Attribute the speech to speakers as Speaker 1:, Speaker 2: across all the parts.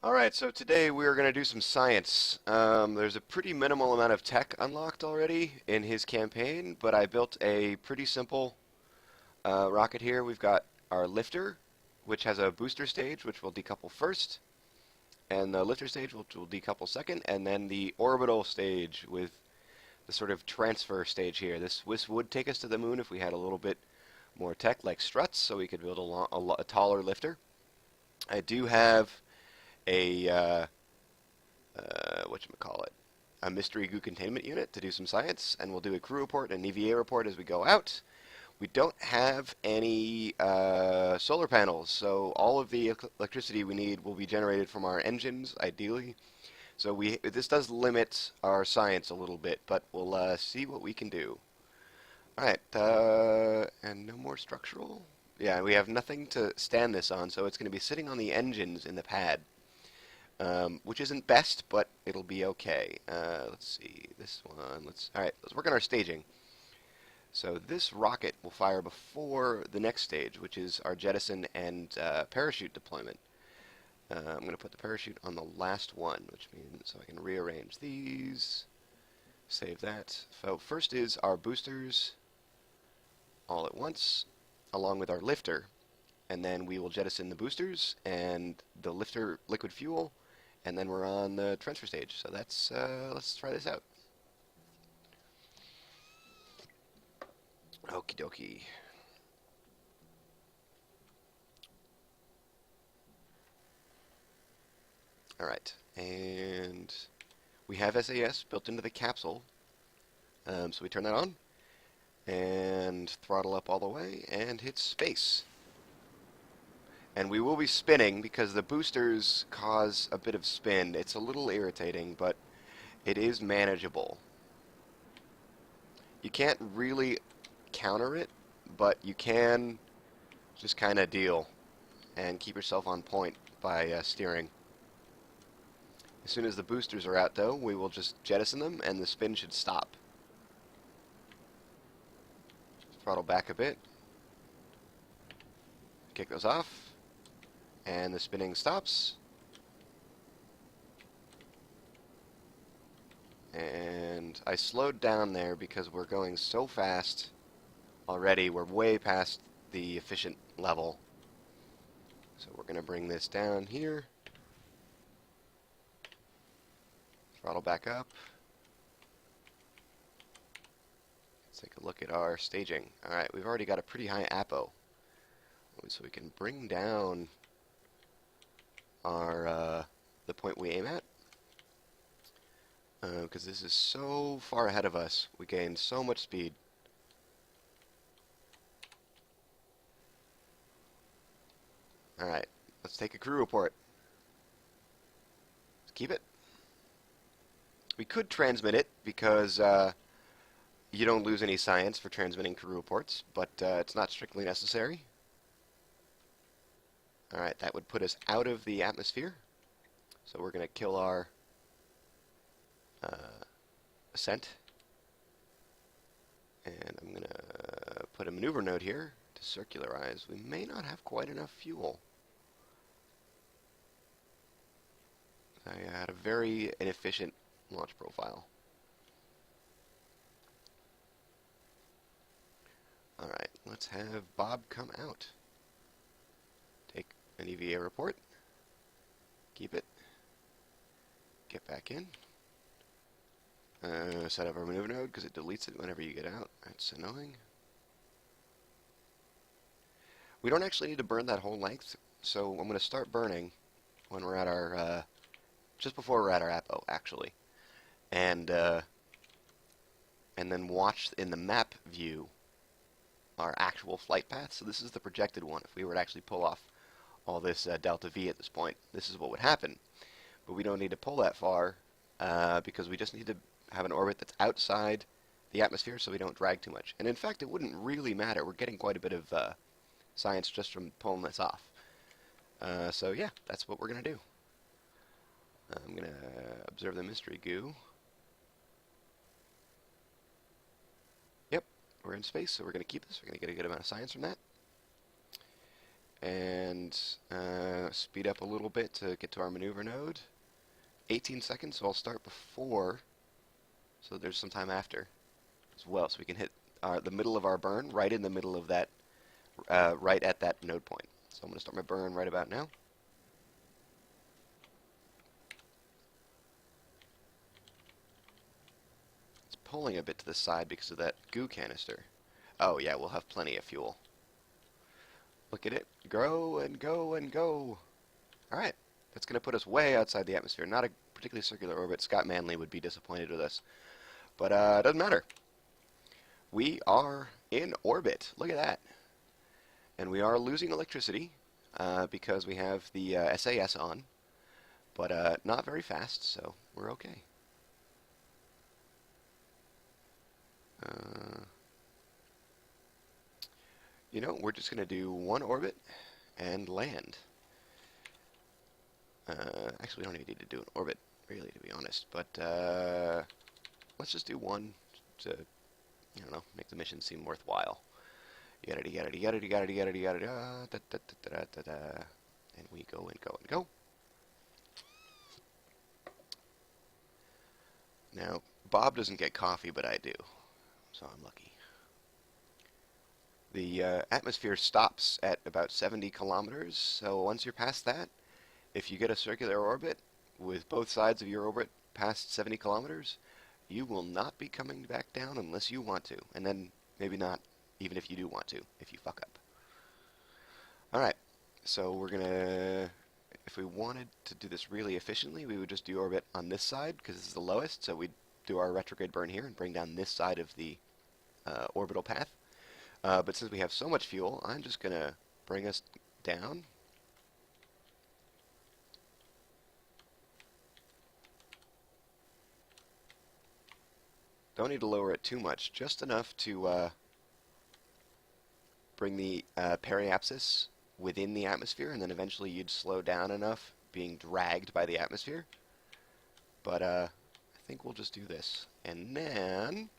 Speaker 1: Alright, so today we're going to do some science. There's a pretty minimal amount of tech unlocked already in his campaign, but I built a pretty simple rocket here. We've got our lifter, which has a booster stage, which will decouple first, and the lifter stage which will decouple second, and then the orbital stage with the sort of transfer stage here. This would take us to the moon if we had a little bit more tech, like struts, so we could build a taller lifter. I do have a whatchamacallit, a mystery goo containment unit to do some science, and we'll do a crew report and an EVA report as we go out. We don't have any solar panels, so all of the electricity we need will be generated from our engines, ideally. So this does limit our science a little bit, but we'll see what we can do. All right, and no more structural. Yeah, we have nothing to stand this on, so it's going to be sitting on the engines in the pad. Which isn't best, but it'll be okay. Let's see, this one, alright, let's work on our staging. So this rocket will fire before the next stage, which is our jettison and parachute deployment. I'm going to put the parachute on the last one, which means so I can rearrange these, save that. So first is our boosters all at once, along with our lifter, and then we will jettison the boosters and the lifter liquid fuel, and then we're on the transfer stage. So let's try this out. Okie dokie. Alright, and we have SAS built into the capsule. So we turn that on, and throttle up all the way, and hit space. And we will be spinning because the boosters cause a bit of spin. It's a little irritating, but it is manageable. You can't really counter it, but you can just kind of deal and keep yourself on point by steering. As soon as the boosters are out, though, we will just jettison them, and the spin should stop. Throttle back a bit. Kick those off. And the spinning stops. And I slowed down there because we're going so fast already. We're way past the efficient level. So we're going to bring this down here. Throttle back up. Let's take a look at our staging. Alright, we've already got a pretty high APO. So we can bring down our the point we aim at, because this is so far ahead of us. We gain so much speed. Alright, let's take a crew report. Let's keep it. We could transmit it because you don't lose any science for transmitting crew reports, but it's not strictly necessary. Alright, that would put us out of the atmosphere. So we're going to kill our ascent. And I'm going to put a maneuver node here to circularize. We may not have quite enough fuel. I had a very inefficient launch profile. Alright, let's have Bob come out. Take an EVA report. Keep it. Get back in. Set up our maneuver node because it deletes it whenever you get out. That's annoying. We don't actually need to burn that whole length, so I'm going to start burning when we're at our, just before we're at our APO, actually. And then watch in the map view our actual flight path. So this is the projected one. If we were to actually pull off all this delta V at this point, this is what would happen. But we don't need to pull that far because we just need to have an orbit that's outside the atmosphere so we don't drag too much. And in fact, it wouldn't really matter. We're getting quite a bit of science just from pulling this off. So yeah, that's what we're going to do. I'm going to observe the mystery goo. Yep, we're in space, so we're going to keep this. We're going to get a good amount of science from that. and speed up a little bit to get to our maneuver node. 18 seconds, so I'll start before, so there's some time after as well, so we can hit the middle of our burn right in the middle of that, right at that node point. So I'm going to start my burn right about now. It's pulling a bit to the side because of that goo canister. Oh yeah, we'll have plenty of fuel. Look at it. Grow and go and go. Alright, that's going to put us way outside the atmosphere. Not a particularly circular orbit. Scott Manley would be disappointed with us. But it doesn't matter. We are in orbit. Look at that. And we are losing electricity because we have the SAS on. But not very fast, so we're okay. You know, we're just going to do one orbit and land. Actually, we don't even need to do an orbit, really, to be honest. But let's just do one to, I don't know, make the mission seem worthwhile. And we go and go and go. Now, Bob doesn't get coffee, but I do, so I'm lucky. The atmosphere stops at about 70 kilometers, so once you're past that, if you get a circular orbit with both sides of your orbit past 70 kilometers, you will not be coming back down unless you want to, and then maybe not even if you do want to, if you fuck up. Alright, so we're gonna, if we wanted to do this really efficiently, we would just do orbit on this side, because this is the lowest, so we'd do our retrograde burn here and bring down this side of the orbital path. But since we have so much fuel, I'm just going to bring us down. Don't need to lower it too much, just enough to bring the periapsis within the atmosphere, and then eventually you'd slow down enough being dragged by the atmosphere. But I think we'll just do this. And then,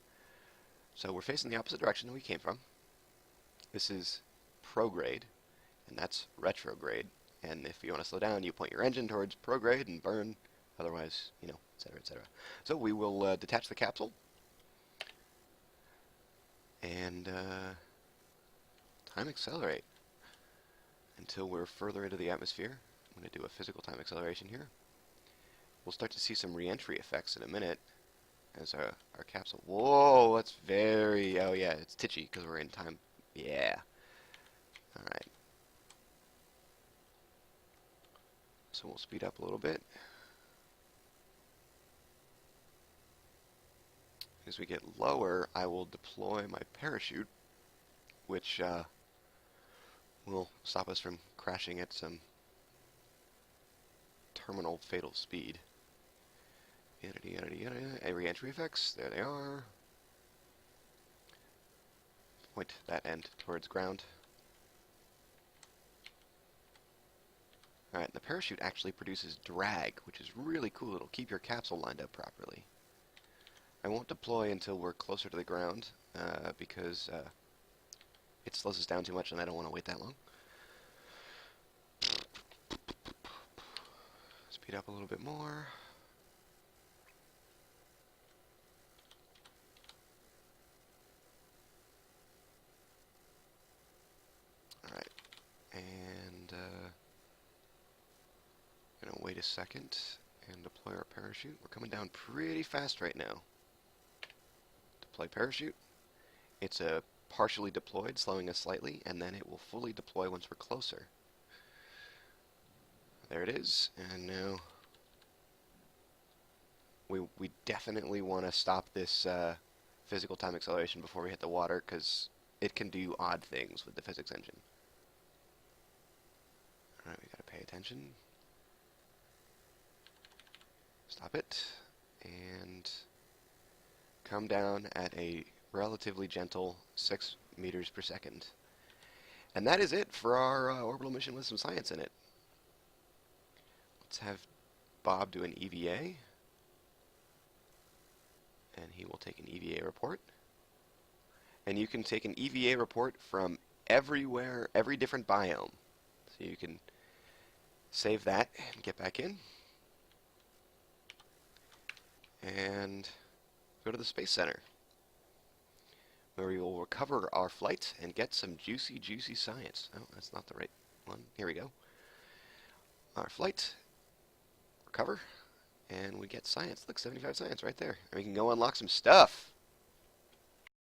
Speaker 1: so we're facing the opposite direction that we came from. This is prograde, and that's retrograde. And if you want to slow down, you point your engine towards prograde and burn. Otherwise, you know, etc., etc. So we will detach the capsule and time accelerate until we're further into the atmosphere. I'm going to do a physical time acceleration here. We'll start to see some re-entry effects in a minute as our capsule. Whoa, that's very, oh yeah, it's titchy because we're in time. Yeah. Alright. So we'll speed up a little bit. As we get lower, I will deploy my parachute, which will stop us from crashing at some terminal fatal speed. Re-entry effects, there they are. Point that end towards ground. Alright, the parachute actually produces drag, which is really cool. It'll keep your capsule lined up properly. I won't deploy until we're closer to the ground, because it slows us down too much and I don't want to wait that long. Speed up a little bit more. Alright, and gonna wait a second and deploy our parachute. We're coming down pretty fast right now. Deploy parachute. It's partially deployed, slowing us slightly, and then it will fully deploy once we're closer. There it is, and now we definitely want to stop this physical time acceleration before we hit the water, because it can do odd things with the physics engine. Alright, we gotta pay attention. Stop it, and come down at a relatively gentle 6 meters per second. And that is it for our orbital mission with some science in it. Let's have Bob do an EVA, and he will take an EVA report. And you can take an EVA report from everywhere, every different biome. So you can save that and get back in. And go to the Space Center, where we will recover our flight and get some juicy, juicy science. Oh, that's not the right one. Here we go. Our flight, recover, and we get science. Look, 75 science right there. And we can go unlock some stuff.